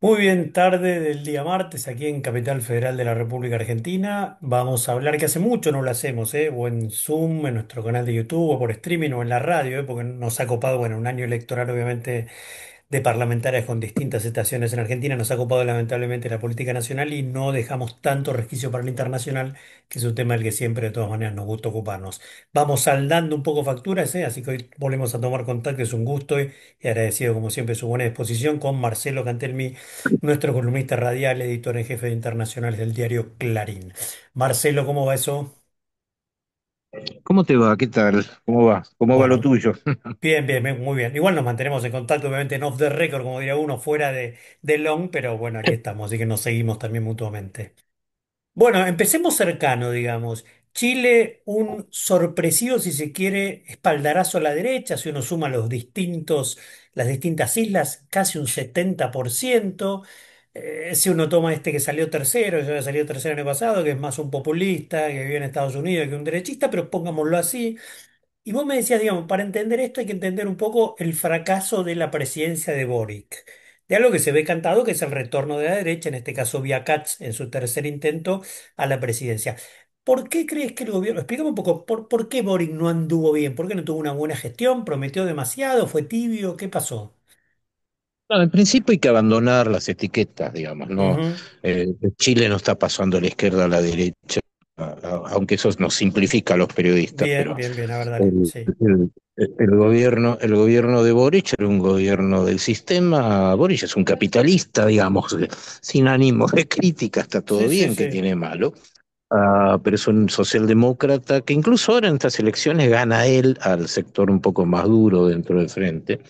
Muy bien, tarde del día martes aquí en Capital Federal de la República Argentina. Vamos a hablar que hace mucho no lo hacemos, ¿eh? O en Zoom, en nuestro canal de YouTube, o por streaming, o en la radio, ¿eh? Porque nos ha copado, bueno, un año electoral obviamente de parlamentarias con distintas estaciones en Argentina. Nos ha copado lamentablemente la política nacional y no dejamos tanto resquicio para el internacional, que es un tema del que siempre de todas maneras nos gusta ocuparnos. Vamos saldando un poco facturas, ¿eh? Así que hoy volvemos a tomar contacto. Es un gusto y agradecido como siempre su buena disposición con Marcelo Cantelmi, nuestro columnista radial, editor en jefe de internacionales del diario Clarín. Marcelo, ¿cómo va eso? ¿Cómo te va? ¿Qué tal? ¿Cómo va? ¿Cómo va lo Bueno, tuyo? bien, bien, bien, muy bien. Igual nos mantenemos en contacto, obviamente en off the record, como diría uno, fuera de long, pero bueno, aquí estamos, así que nos seguimos también mutuamente. Bueno, empecemos cercano, digamos. Chile, un sorpresivo, si se quiere, espaldarazo a la derecha, si uno suma las distintas islas, casi un 70%. Si uno toma este que salió tercero, ya había salido tercero el año pasado, que es más un populista, que vive en Estados Unidos que un derechista, pero pongámoslo así. Y vos me decías, digamos, para entender esto hay que entender un poco el fracaso de la presidencia de Boric, de algo que se ve cantado, que es el retorno de la derecha, en este caso vía Katz, en su tercer intento a la presidencia. ¿Por qué crees que el gobierno, explícame un poco, por qué Boric no anduvo bien? ¿Por qué no tuvo una buena gestión? ¿Prometió demasiado? ¿Fue tibio? ¿Qué pasó? No, en principio hay que abandonar las etiquetas, digamos, ¿no? Ujú. Chile no está pasando a la izquierda a la derecha, aunque eso nos simplifica a los periodistas, Bien, pero bien, bien, a ver, dale, el, sí. el gobierno de Boric era un gobierno del sistema. Boric es un capitalista, digamos, sin ánimo de crítica, está todo Sí, sí, bien, que sí. tiene malo. Pero es un socialdemócrata que incluso ahora en estas elecciones gana él al sector un poco más duro dentro del frente.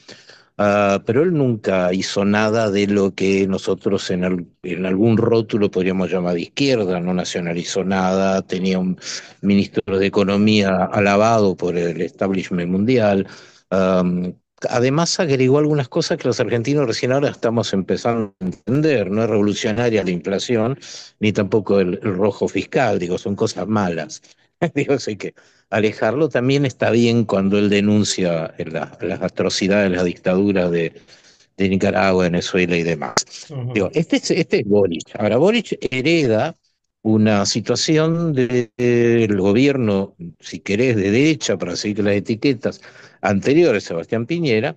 Pero él nunca hizo nada de lo que nosotros en algún rótulo podríamos llamar de izquierda, no nacionalizó nada, tenía un ministro de Economía alabado por el establishment mundial. Um, Además agregó algunas cosas que los argentinos recién ahora estamos empezando a entender. No es revolucionaria la inflación, ni tampoco el rojo fiscal, digo, son cosas malas. Digo, así que alejarlo también está bien cuando él denuncia las atrocidades, las dictaduras de Nicaragua, Venezuela y demás. Digo, Ujú. este es Boric. Ahora, Boric hereda una situación del gobierno, si querés, de derecha, para seguir las etiquetas anteriores a Sebastián Piñera,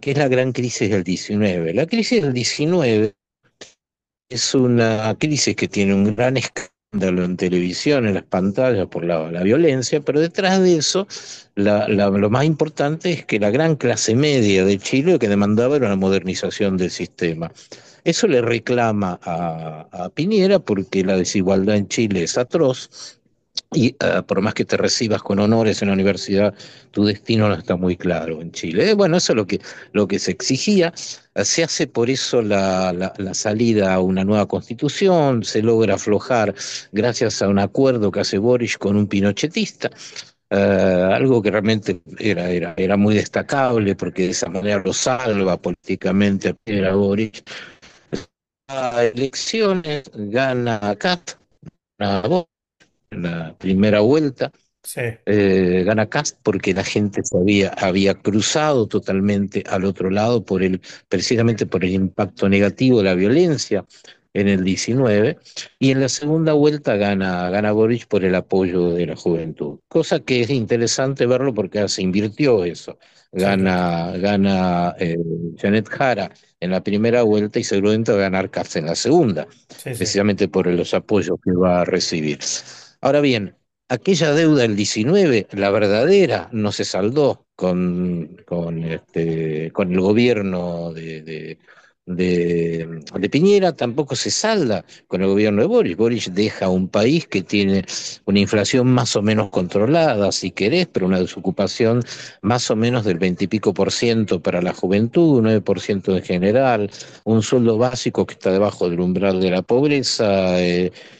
que es la gran crisis del 19. La crisis del 19 es una crisis que tiene un gran escándalo en televisión, en las pantallas, por la violencia, pero detrás de eso, lo más importante es que la gran clase media de Chile lo que demandaba era una modernización del sistema. Eso le reclama a Piñera porque la desigualdad en Chile es atroz y por más que te recibas con honores en la universidad, tu destino no está muy claro en Chile. Bueno, eso es lo que se exigía. Se hace por eso la salida a una nueva constitución, se logra aflojar gracias a un acuerdo que hace Boris con un pinochetista. Algo que realmente era muy destacable porque de esa manera lo salva políticamente a Piera Boris. A elecciones gana Cat, gana Boris en la primera vuelta. Sí, Gana Kast porque la gente había cruzado totalmente al otro lado precisamente por el impacto negativo de la violencia en el 19, y en la segunda vuelta gana Boric por el apoyo de la juventud, cosa que es interesante verlo porque se invirtió eso. sí, total. Gana Janet Jara en la primera vuelta y seguramente va a ganar Kast en la segunda, Sí, sí. precisamente por los apoyos que va a recibir. Ahora bien, aquella deuda del 19, la verdadera, no se saldó con el gobierno de Piñera, tampoco se salda con el gobierno de Boris. Boris deja un país que tiene una inflación más o menos controlada, si querés, pero una desocupación más o menos del 20 y pico por ciento para la juventud, 9% en general, un sueldo básico que está debajo del umbral de la pobreza.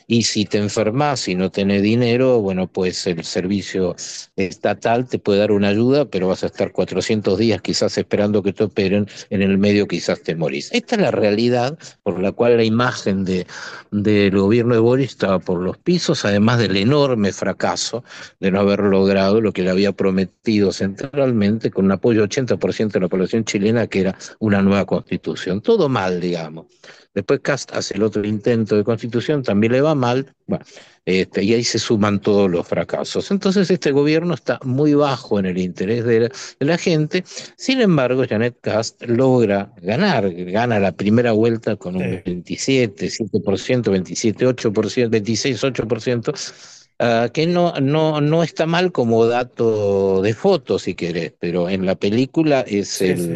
Y si te enfermas y no tenés dinero, bueno, pues el servicio estatal te puede dar una ayuda, pero vas a estar 400 días quizás esperando que te operen, en el medio quizás te morís. esta es la realidad por la cual la imagen del gobierno de Boris estaba por los pisos, además del enorme fracaso de no haber logrado lo que le había prometido centralmente con un apoyo 80% de la población chilena, que era una nueva constitución. Todo mal, digamos. Después Cast hace el otro intento de constitución, también le va mal. Bueno, y ahí se suman todos los fracasos. Entonces este gobierno está muy bajo en el interés de la gente. Sin embargo, Janet Cast logra ganar, gana la primera vuelta con Sí, un 27,7%, 27,8%, 26,8%, que no está mal como dato de foto, si querés, pero en la película es sí, sí,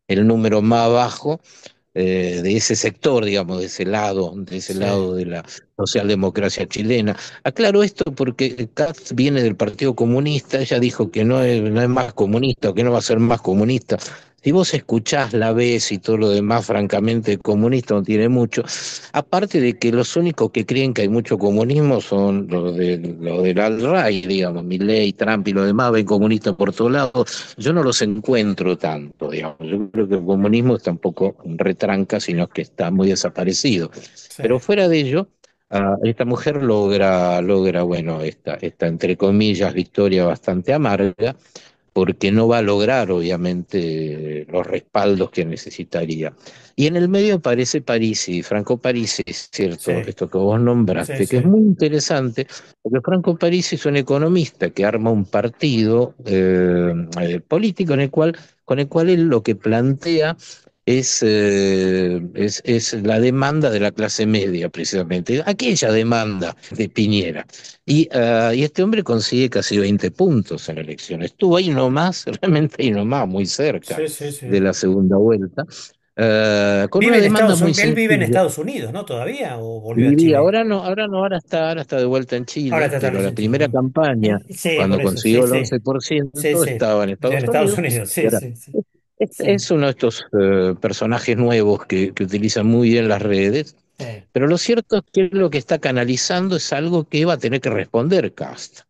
el número más bajo de ese sector, digamos, de ese sí, lado de la socialdemocracia chilena. Aclaro esto porque Katz viene del Partido Comunista, ella dijo que no es más comunista, o que no va a ser más comunista. Si vos escuchás, la ves y todo lo demás, francamente, comunista no tiene mucho. Aparte de que los únicos que creen que hay mucho comunismo son los del alt-right, digamos, Milei, Trump y lo demás, ven comunistas por todos lados. Yo no los encuentro tanto, digamos. Yo creo que el comunismo está un poco retranca, sino que está muy desaparecido. sí, Pero fuera de ello, esta mujer logra, bueno, esta, entre comillas, victoria bastante amarga, porque no va a lograr, obviamente, los respaldos que necesitaría. Y en el medio aparece Parisi, Franco Parisi, es cierto, sí, esto que vos sí, nombraste, que es sí, muy interesante, porque Franco Parisi es un economista que arma un partido político con el cual él lo que plantea es la demanda de la clase media, precisamente, aquella demanda de Piñera. Y este hombre consigue casi 20 puntos en la elección. Estuvo ahí nomás, realmente ahí nomás, muy cerca sí, sí, de sí. la segunda vuelta, con una Vive en demanda Estados muy Unidos, él vive en sencilla. Estados Unidos, ¿no? ¿Todavía? ¿O volvió a Vivía, Chile? ahora está de vuelta en Ahora Chile, está pero la establecido en primera Chile. campaña, Sí, por cuando eso, sí, consiguió el sí, sí, 11%, sí. estaba en En Estados Estados Unidos. Unidos, Y sí, ahora, sí, sí, sí, es uno de estos personajes nuevos que utilizan muy bien las redes, sí. pero lo cierto es que lo que está canalizando es algo que va a tener que responder Cast.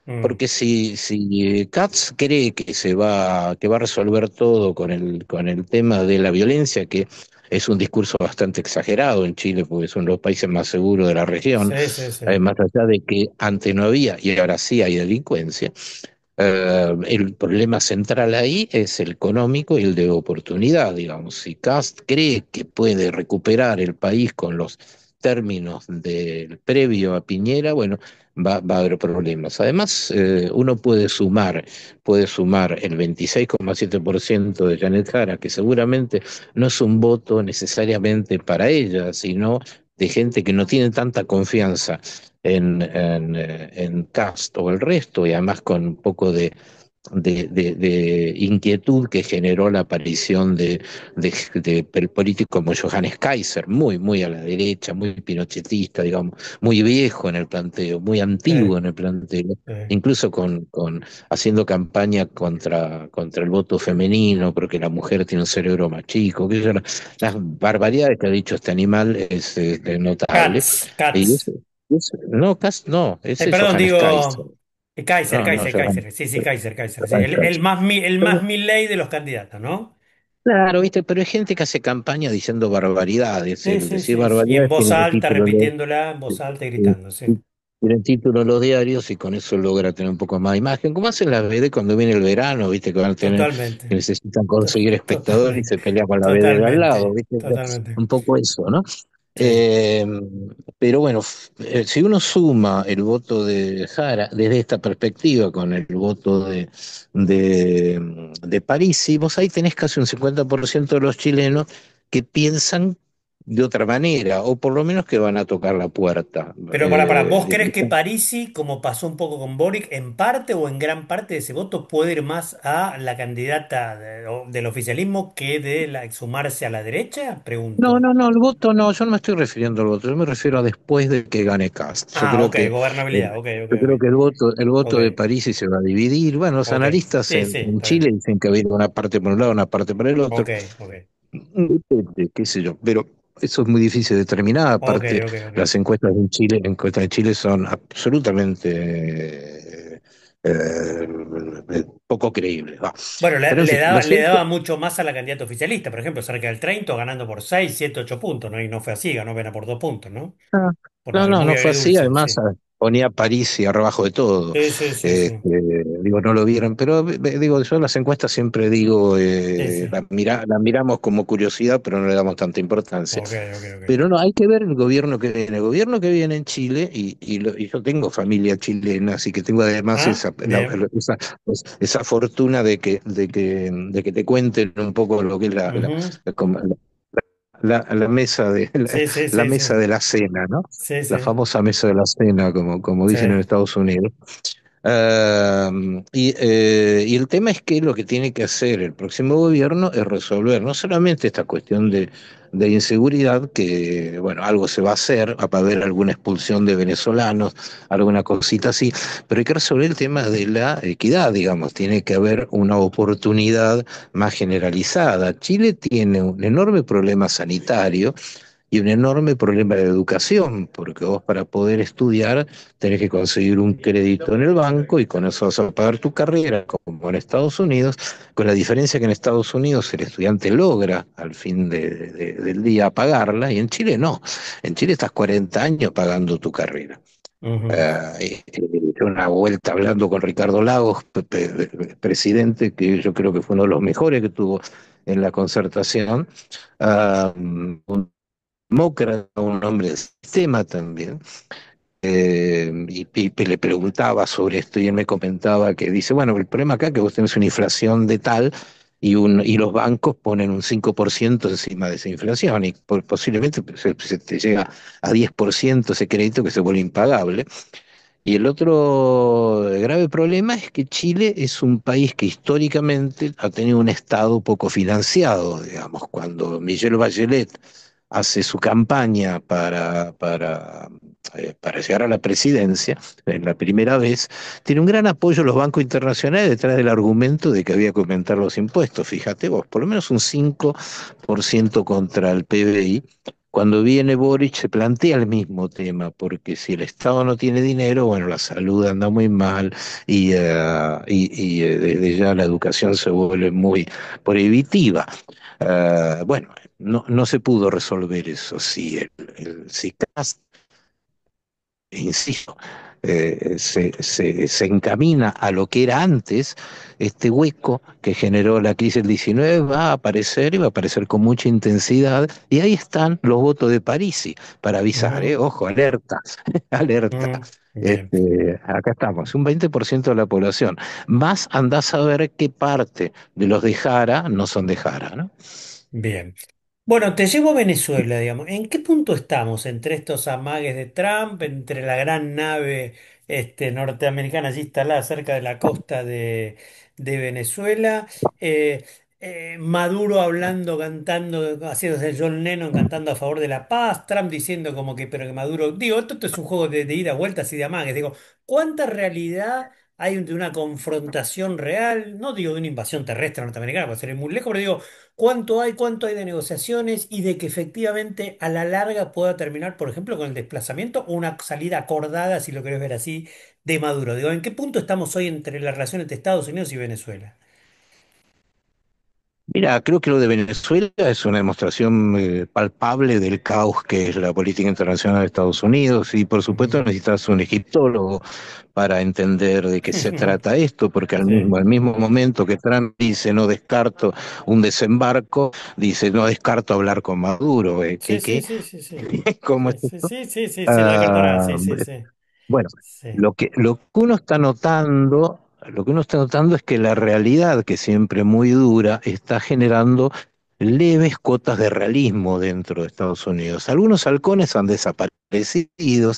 Mm, Porque si Katz cree que va a resolver todo con el tema de la violencia, que es un discurso bastante exagerado en Chile, porque son los países más seguros de la región, sí, sí, sí, más allá de que antes no había y ahora sí hay delincuencia, el problema central ahí es el económico y el de oportunidad, digamos. Si Kast cree que puede recuperar el país con los términos del previo a Piñera, bueno, va a haber problemas. Además, uno puede sumar el 26,7% de Janet Jara, que seguramente no es un voto necesariamente para ella, sino de gente que no tiene tanta confianza en Cast o el resto, y además con un poco de inquietud que generó la aparición de políticos como Johannes Kaiser, muy a la derecha, muy pinochetista, digamos, muy viejo en el planteo, muy sí, antiguo en el planteo, sí. incluso haciendo campaña contra el voto femenino, porque la mujer tiene un cerebro más chico, las barbaridades que ha dicho este animal es notable. Katz, Y Katz. no, no, ese es Perdón, Johannes Kaiser. digo, Kaiser, No, no, Kaiser, Johannes, Kaiser. Sí, sí, Kaiser, Kaiser. Sí. Johannes Kaiser. El más Milley de los candidatos, ¿no? Claro, viste, pero hay gente que hace campaña diciendo barbaridades. Sí, El sí, decir sí, sí. Y en barbaridades voz tiene el alta, título, repitiéndola, en voz alta y gritando, sí. tiene el título en los diarios y con eso logra tener un poco más de imagen. Como hacen las BD cuando viene el verano, viste, que van a tener, que Totalmente. necesitan conseguir espectadores y Totalmente. se pelean con la BD de al lado, Totalmente. viste, Totalmente. un poco eso, ¿no? Sí. Eh, pero bueno, si uno suma el voto de Jara desde esta perspectiva con el voto de Parisi, vos ahí tenés casi un 50% de los chilenos que piensan de otra manera, o por lo menos que van a tocar la puerta. Pero para, ¿vos crees que Parisi, como pasó un poco con Boric, en parte o en gran parte de ese voto puede ir más a la candidata del oficialismo que de sumarse a la derecha? Pregunto. No, el voto no, yo no me estoy refiriendo al voto, yo me refiero a después de que gane Cast. Ah, ok, gobernabilidad, ok, ok, Yo creo ok. que el voto de Ok, París se va a dividir. Bueno, los ok. analistas Sí, sí, en está Chile bien. dicen que va a haber una parte por un lado, una parte por el otro. Ok, ok. Depende, qué sé yo, pero eso es muy difícil de determinar. Ok, Aparte, ok, ok. las encuestas en Chile son absolutamente poco creíbles. Va. Bueno, Pero en fin, lo le cierto. daba mucho más a la candidata oficialista, por ejemplo, cerca del 30, ganando por 6, 7, 8 puntos, ¿no? Y no fue así, ganó apenas por 2 puntos, ¿no? Ah, Por no, no, muy no fue así. agridulce, Además, sí. ponía a París y abajo de todo. Sí, sí, sí, sí. Digo, no lo vieron, pero digo, yo las encuestas siempre digo, Sí, sí. la miramos como curiosidad, pero no le damos tanta importancia. Ok, ok, ok. Pero no, hay que ver el gobierno que viene. El gobierno que viene en Chile, y yo tengo familia chilena, así que tengo además Ah, bien. esa fortuna de que te cuenten un poco lo que es Ujú. como la mesa Sí, sí, la sí, mesa sí. de la cena, ¿no? Sí, La sí. famosa mesa de la cena, como Sí. dicen en Estados Unidos. Y el tema es que lo que tiene que hacer el próximo gobierno es resolver no solamente esta cuestión de inseguridad, que, bueno, algo se va a hacer, va a haber alguna expulsión de venezolanos, alguna cosita así, pero hay que resolver el tema de la equidad, digamos, tiene que haber una oportunidad más generalizada. Chile tiene un enorme problema sanitario y un enorme problema de educación, porque vos para poder estudiar tenés que conseguir un crédito en el banco y con eso vas a pagar tu carrera, como en Estados Unidos, con la diferencia que en Estados Unidos el estudiante logra al fin del día pagarla y en Chile no. En Chile estás 40 años pagando tu carrera. Ujú. Una vuelta hablando con Ricardo Lagos, presidente, que yo creo que fue uno de los mejores que tuvo en la concertación, un demócrata, un hombre del sistema también, y le preguntaba sobre esto y él me comentaba que dice, bueno, el problema acá es que vos tenés una inflación de tal y los bancos ponen un 5% encima de esa inflación y posiblemente se te llega a 10% ese crédito que se vuelve impagable. Y el otro grave problema es que Chile es un país que históricamente ha tenido un Estado poco financiado, digamos, cuando Michelle Bachelet hace su campaña para llegar a la presidencia, en la primera vez, tiene un gran apoyo de los bancos internacionales detrás del argumento de que había que aumentar los impuestos. Fíjate vos, por lo menos un 5% contra el PBI. Cuando viene Boric se plantea el mismo tema, porque si el Estado no tiene dinero, bueno, la salud anda muy mal y desde ya la educación se vuelve muy prohibitiva. Bueno, no se pudo resolver eso. Si Kast, insisto, se encamina a lo que era antes, este hueco que generó la crisis del 19 va a aparecer y va a aparecer con mucha intensidad. Y ahí están los votos de Parisi para avisar, Ujú. ojo, alerta, alerta. Ujú. Bien. Acá estamos, un 20% de la población. Más andás a ver qué parte de los de Jara no son de Jara, ¿no? Bien. Bueno, te llevo a Venezuela, digamos. ¿En qué punto estamos entre estos amagues de Trump, entre la gran nave norteamericana allí instalada cerca de la costa de Venezuela? Maduro hablando, cantando, haciéndose el John Lennon, cantando a favor de la paz, Trump diciendo como que, pero que Maduro, digo, esto es un juego de ida, vueltas y de amagues. Digo, ¿cuánta realidad hay de una confrontación real? No digo de una invasión terrestre norteamericana, porque sería muy lejos, pero digo, cuánto hay de negociaciones y de que efectivamente a la larga pueda terminar, por ejemplo, con el desplazamiento o una salida acordada, si lo querés ver así, de Maduro? Digo, ¿en qué punto estamos hoy entre la relación entre Estados Unidos y Venezuela? Mira, creo que lo de Venezuela es una demostración palpable del caos que es la política internacional de Estados Unidos y por supuesto Ujú. necesitas un egiptólogo para entender de qué se trata esto, porque Sí, al mismo momento que Trump dice no descarto un desembarco, dice no descarto hablar con Maduro. sí, sí, sí, sí, sí. ¿Cómo es Sí, sí, esto? sí, sí, sí, sí, lo descartará. Ah, Sí, sí, sí. bueno, Sí. lo que uno está notando, lo que uno está notando es que la realidad, que siempre es muy dura, está generando leves cotas de realismo dentro de Estados Unidos. Algunos halcones han desaparecido,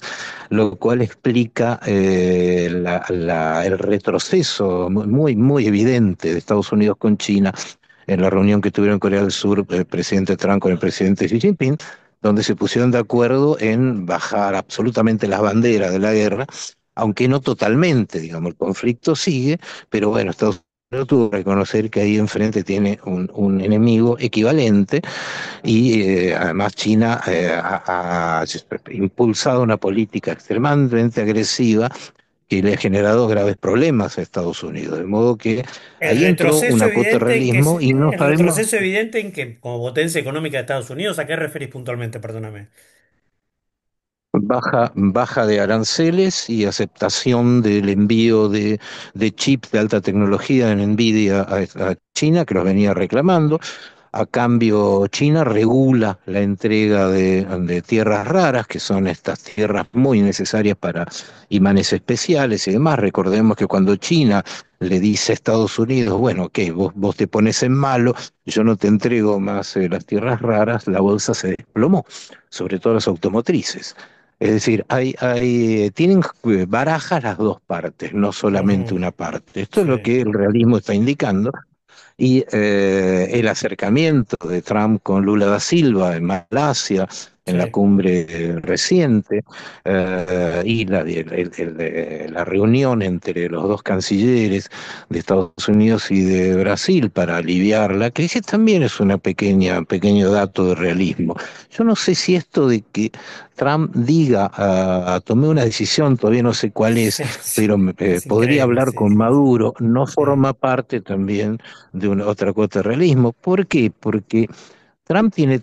lo cual explica el retroceso muy evidente de Estados Unidos con China en la reunión que tuvieron en Corea del Sur el presidente Trump con el presidente Xi Jinping, donde se pusieron de acuerdo en bajar absolutamente las banderas de la guerra, aunque no totalmente, digamos, el conflicto sigue, pero bueno, Estados Unidos tuvo que reconocer que ahí enfrente tiene un enemigo equivalente y además China ha impulsado una política extremadamente agresiva que le ha generado graves problemas a Estados Unidos. De modo que El ahí entró retroceso una cuota de evidente en que realismo y no el sabemos. retroceso evidente en que como potencia económica de Estados Unidos, ¿a qué referís puntualmente? Perdóname. Baja de aranceles y aceptación del envío de chips de alta tecnología en Nvidia a China, que los venía reclamando. A cambio, China regula la entrega de tierras raras, que son estas tierras muy necesarias para imanes especiales y demás. Recordemos que cuando China le dice a Estados Unidos, bueno, ok, vos te pones en malo, yo no te entrego más las tierras raras, la bolsa se desplomó, sobre todo las automotrices. Es decir, tienen barajas las dos partes, no solamente Ujú. una parte. Esto es lo Sí, que el realismo está indicando y el acercamiento de Trump con Lula da Silva en Malasia, en la sí. cumbre reciente, y la reunión entre los dos cancilleres de Estados Unidos y de Brasil para aliviar la crisis también es una pequeño dato de realismo. Yo no sé si esto de que Trump diga, tomé una decisión, todavía no sé cuál es, Sí, pero sí. Es podría increíble, hablar sí, con sí, sí. Maduro, no Sí. forma parte también de una otra cuota de realismo. ¿Por qué? Porque Trump tiene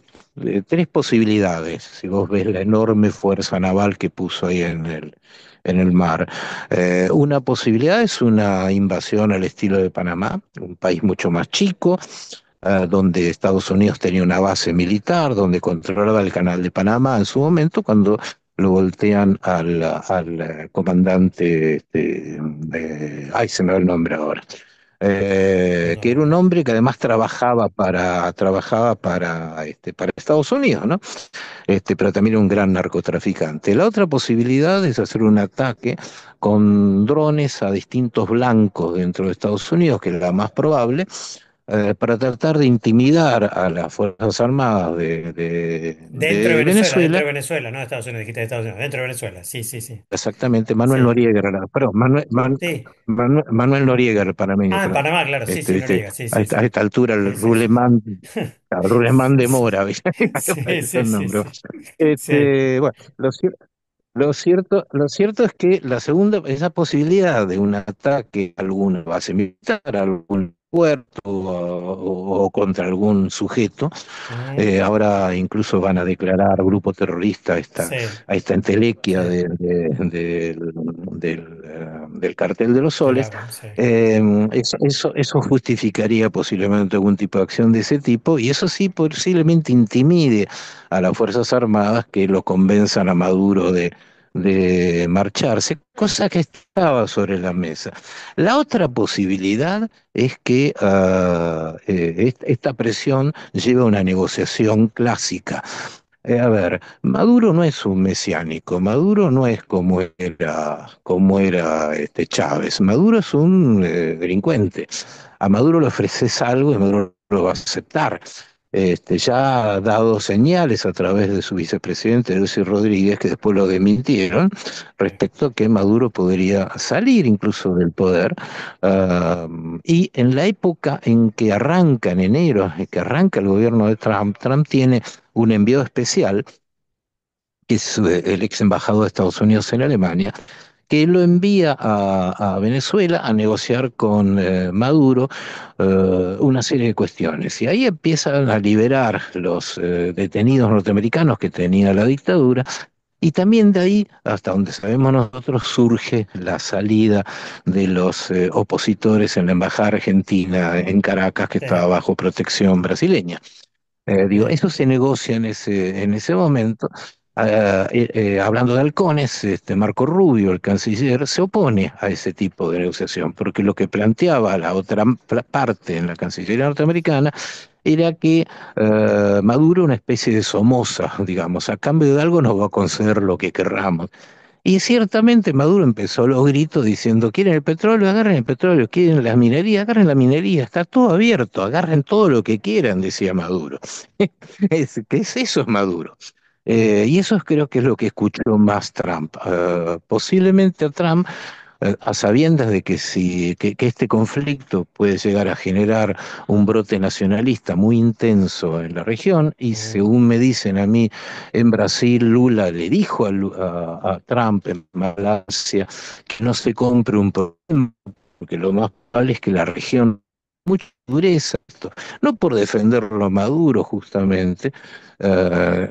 tres posibilidades, si vos ves la enorme fuerza naval que puso ahí en el mar. Una posibilidad es una invasión al estilo de Panamá, un país mucho más chico, donde Estados Unidos tenía una base militar, donde controlaba el canal de Panamá en su momento, cuando lo voltean al comandante, ay, se me va el nombre ahora, que era un Dale. hombre que además trabajaba para Estados Unidos, ¿no? Pero también era un gran narcotraficante. La otra posibilidad es hacer un ataque con drones a distintos blancos dentro de Estados Unidos, que es la más probable, para tratar de intimidar a las Fuerzas Armadas de Dentro Venezuela. de Venezuela, no de Estados Unidos, dijiste de Estados Unidos, dentro de Venezuela, sí, sí, sí. Exactamente, Manuel Sí, Noriega, perdón, sí. Manuel Noriega, el panameño, Ah, en perdón. Panamá, claro, sí, sí, Viste, Noriega, sí, sí, a sí. esta altura Sí, sí, sí. El Rulemán Sí, de sí, Mora, ¿viste? sí, Parece sí, el sí, nombre. sí. Sí. Bueno, lo cierto es que la segunda, esa posibilidad de un ataque a alguna base militar, a algún puerto o contra algún sujeto, Ujú. ahora incluso van a declarar grupo terrorista Sí, a esta entelequia sí. del cartel de los De soles. la, sí. Eso justificaría posiblemente algún tipo de acción de ese tipo y eso sí posiblemente intimide a las Fuerzas Armadas que lo convenzan a Maduro de marcharse, cosa que estaba sobre la mesa. La otra posibilidad es que esta presión lleve a una negociación clásica. A ver, Maduro no es un mesiánico, Maduro no es como era Chávez, Maduro es un delincuente. A Maduro le ofreces algo y Maduro lo va a aceptar. Ya ha dado señales a través de su vicepresidente, Delcy Rodríguez, que después lo desmintieron, Sí. respecto a que Maduro podría salir incluso del poder. Y en la época en que arranca, en enero, en que arranca el gobierno de Trump, Trump tiene un enviado especial, que es el ex embajador de Estados Unidos en Alemania, que lo envía a Venezuela a negociar con Maduro una serie de cuestiones. Y ahí empiezan a liberar los detenidos norteamericanos que tenía la dictadura. Y también de ahí, hasta donde sabemos nosotros, surge la salida de los opositores en la embajada argentina en Caracas, que estaba Sí, bajo protección brasileña. Digo, sí, eso se negocia en ese momento. Hablando de halcones, Marco Rubio, el canciller, se opone a ese tipo de negociación, porque lo que planteaba la otra parte en la Cancillería norteamericana era que Maduro, una especie de Somoza, digamos, a cambio de algo nos va a conceder lo que querramos. Y ciertamente Maduro empezó los gritos diciendo, ¿quieren el petróleo? Agarren el petróleo, ¿quieren la minería? Agarren la minería, está todo abierto, agarren todo lo que quieran, decía Maduro. Eso es Maduro. sí. Y eso creo que es lo que escuchó más Trump. Posiblemente a Trump a sabiendas de que, que este conflicto puede llegar a generar un brote nacionalista muy intenso en la región, y Ujú. según me dicen a mí, en Brasil Lula le dijo a Trump en Malasia que no se compre un problema, porque lo más probable es que la región mucha dureza esto, no por defenderlo a Maduro justamente,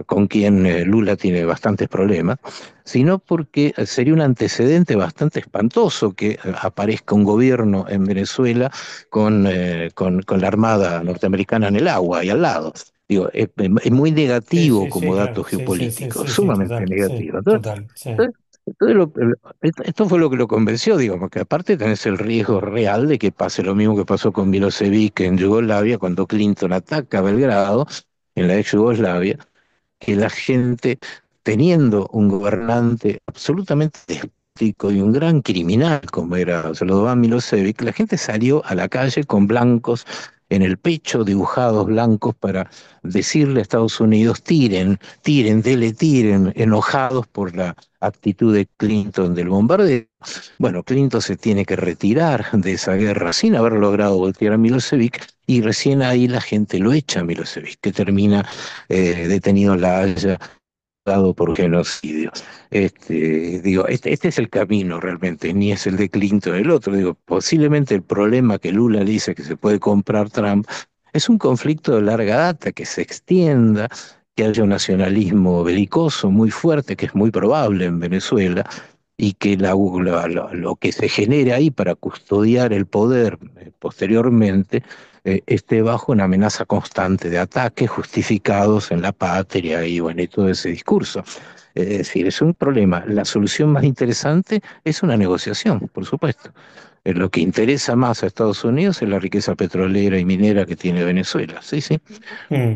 con quien Lula tiene bastantes problemas, sino porque sería un antecedente bastante espantoso que aparezca un gobierno en Venezuela con la Armada norteamericana en el agua y al lado. Digo, es muy Sí, negativo sí, sí, como claro. dato Sí, sí, sí, geopolítico, sí, sí, sumamente total. Sí, negativo. total. Sí. Entonces esto fue lo que lo convenció, digo, porque aparte tenés el riesgo real de que pase lo mismo que pasó con Milosevic en Yugoslavia, cuando Clinton ataca a Belgrado, en la ex Yugoslavia, que la gente, teniendo un gobernante absolutamente despótico y un gran criminal como era Slobodan Milosevic, la gente salió a la calle con blancos en el pecho, dibujados blancos, para decirle a Estados Unidos, tiren, tiren, dele, tiren, enojados por la actitud de Clinton del bombardeo. Bueno, Clinton se tiene que retirar de esa guerra sin haber logrado voltear a Milosevic, y recién ahí la gente lo echa a Milosevic, que termina detenido en La Haya, dado por genocidio. Digo, este es el camino realmente, ni es el de Clinton el otro. Digo, posiblemente el problema que Lula le dice que se puede comprar Trump es un conflicto de larga data, que se extienda, que haya un nacionalismo belicoso muy fuerte, que es muy probable en Venezuela, y que lo que se genere ahí para custodiar el poder posteriormente esté bajo una amenaza constante de ataques justificados en la patria y bueno, y todo ese discurso. Es decir, es un problema. La solución más interesante es una negociación, por supuesto. Lo que interesa más a Estados Unidos es la riqueza petrolera y minera que tiene Venezuela. Sí, sí. Mm.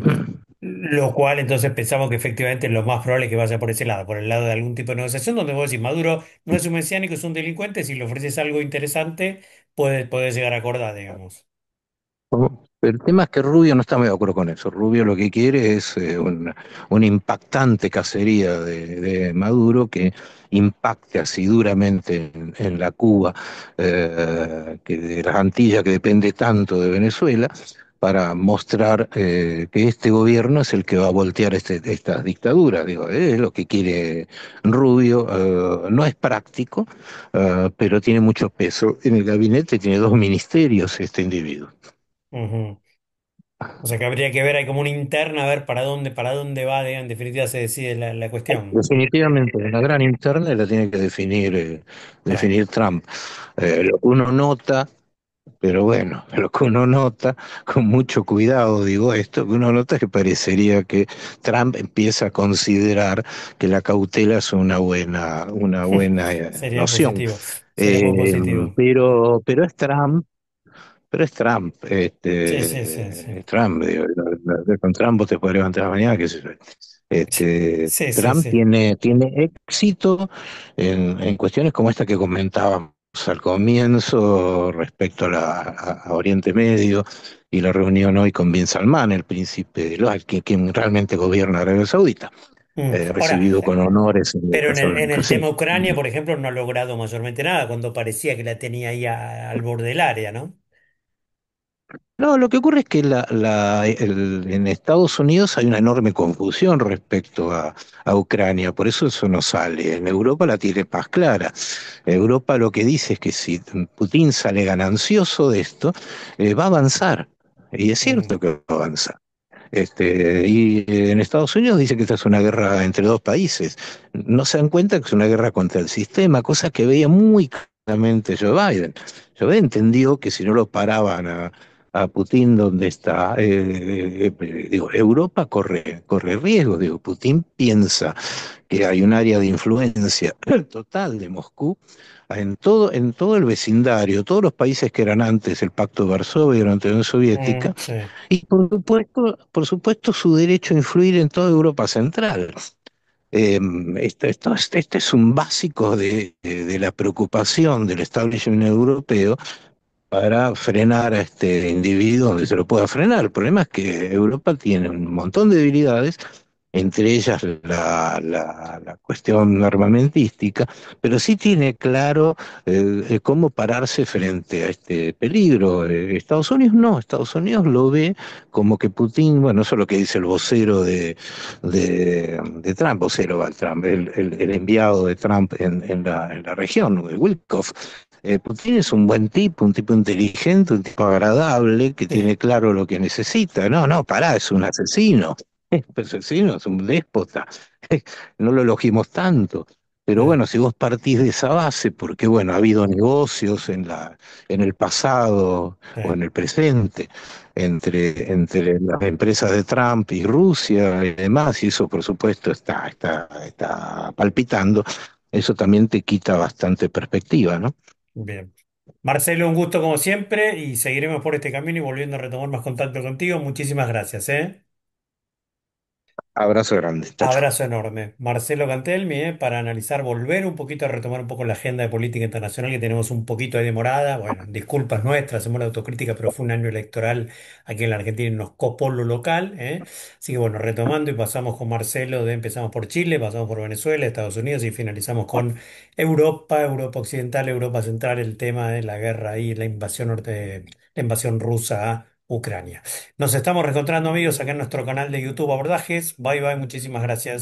Lo cual entonces pensamos que efectivamente lo más probable es que vaya por ese lado, por el lado de algún tipo de negociación donde vos decís, Maduro no es un mesiánico, es un delincuente, si le ofreces algo interesante, puede llegar a acordar, digamos. El tema es que Rubio no está muy de acuerdo con eso. Rubio lo que quiere es una impactante cacería de Maduro, que impacte así duramente en la Cuba, que de las Antillas, que depende tanto de Venezuela, para mostrar que este gobierno es el que va a voltear estas dictaduras. Digo, es lo que quiere Rubio. No es práctico, pero tiene mucho peso. En el gabinete tiene dos ministerios este individuo. Ujú. O sea que habría que ver, hay como una interna, a ver para dónde va, en definitiva se decide la cuestión. Definitivamente, la gran interna la tiene que Claro. definir Trump. Lo que uno nota, pero bueno, lo que uno nota, con mucho cuidado digo esto, que uno nota es que parecería que Trump empieza a considerar que la cautela es una buena Sería noción. positivo, sería muy positivo. Pero es Trump. Pero Sí, sí, sí, sí. Es Trump, digo, con Trump vos te podés levantar mañana, qué sé yo. Sí, sí, Trump sí. tiene éxito en cuestiones como esta que comentábamos al comienzo respecto a Oriente Medio, y la reunión hoy con Bin Salman, el príncipe de Loa, quien realmente gobierna Arabia Saudita, Ahora, recibido con honores en la pero Casa en Blanca. el Sí. tema Ucrania, por ejemplo, no ha logrado mayormente nada cuando parecía que la tenía ahí al borde del área, ¿no? No, lo que ocurre es que en Estados Unidos hay una enorme confusión respecto a Ucrania, por eso no sale. En Europa la tiene más clara. Europa lo que dice es que si Putin sale ganancioso de esto, va a avanzar. Y es Mm, cierto que va a avanzar. Y en Estados Unidos dice que esta es una guerra entre dos países. No se dan cuenta que es una guerra contra el sistema, cosa que veía muy claramente Joe Biden. Joe Biden entendió que si no lo paraban a Putin donde está, digo, Europa corre riesgo. Digo, Putin piensa que hay un área de influencia total de Moscú en todo el vecindario, todos los países que eran antes el Pacto de Varsovia durante la Unión Soviética, sí. y por supuesto su derecho a influir en toda Europa Central. Este es un básico de la preocupación del establishment europeo para frenar a este individuo donde se lo pueda frenar. El problema es que Europa tiene un montón de debilidades, entre ellas la cuestión armamentística, pero sí tiene claro cómo pararse frente a este peligro. Estados Unidos no, Estados Unidos lo ve como que Putin, bueno, eso es lo que dice el vocero de Trump, vocero va Trump, el enviado de Trump en la región, Witkoff. Putin es un buen tipo, un tipo inteligente, un tipo agradable, que tiene Sí, claro lo que necesita. No, no, pará, es un asesino. Asesino, es un déspota. No lo elogiemos tanto. Pero claro, bueno, si vos partís de esa base, porque bueno, ha habido negocios en el pasado o en sí, el presente entre las empresas de Trump y Rusia y demás, y eso por supuesto está palpitando, eso también te quita bastante perspectiva, ¿no? bien. Marcelo, un gusto como siempre y seguiremos por este camino y volviendo a retomar más contacto contigo. Muchísimas gracias, ¿eh? Abrazo grande, chao, chao. Abrazo enorme. Marcelo Cantelmi, para analizar, volver un poquito a retomar un poco la agenda de política internacional que tenemos un poquito ahí demorada. Bueno, disculpas nuestras, hacemos la autocrítica, pero fue un año electoral aquí en la Argentina y nos copó lo local, ¿eh? Así que bueno, retomando y pasamos con Marcelo, empezamos por Chile, pasamos por Venezuela, Estados Unidos y finalizamos con Europa, Europa Occidental, Europa Central, el tema de la guerra ahí, la invasión rusa a Ucrania. Nos estamos reencontrando amigos acá en nuestro canal de YouTube Abordajes. Bye bye, muchísimas gracias.